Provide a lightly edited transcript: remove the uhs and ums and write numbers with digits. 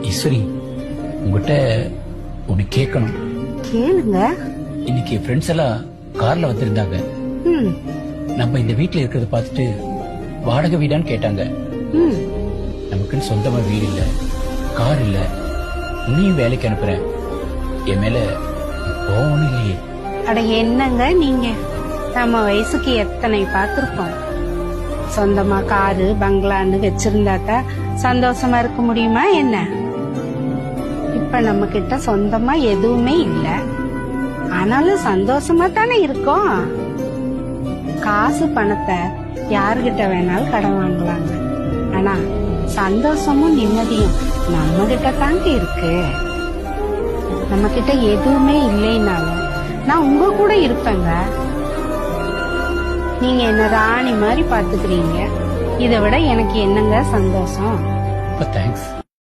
ஈஸ்வரி, உங்ககிட்ட ஒன்னு கேட்கணும். கேளுங்க. இன்னைக்கு ஃப்ரெண்ட்ஸ் எல்லாம் கார்ல வந்திருந்தாங்க. நம்ம இந்த வீட்டுல இருக்கிறத பார்த்துட்டு வாடகை வீடான்னு கேட்டாங்க. நமக்குன்னு சொந்தமா வீடு இல்ல, கார் இல்ல, உன்னையும் வேலைக்கு அனுப்புறேன், என் மேல கோவம் இல்லையே? அட என்னங்க நீங்க, நம்ம வயசுக்கு எத்தனை பார்த்திருக்கோம். சொந்தமா காரு பங்களான்னு வச்சிருந்தாக்கா சந்தோஷமா இருக்க முடியுமா என்ன? இப்ப நம்ம கிட்ட சொந்தமா எதுவுமே இல்ல, ஆனாலும் சந்தோஷமா தானே இருக்கோம். காசு பணத்தை யாருகிட்ட வேணாலும் கடன் வாங்கலாங்க, ஆனா சந்தோஷமும் நிம்மதியும் நம்ம கிட்ட தாங்க இருக்கு. நம்ம கிட்ட எதுவுமே இல்லைனாலும் நான் உங்க கூட இருப்பேங்க. நீங்க என்ன ராணி மாதிரி பாத்துக்கிறீங்க, இதை விட எனக்கு என்னங்க சந்தோஷம். தேங்க்ஸ்.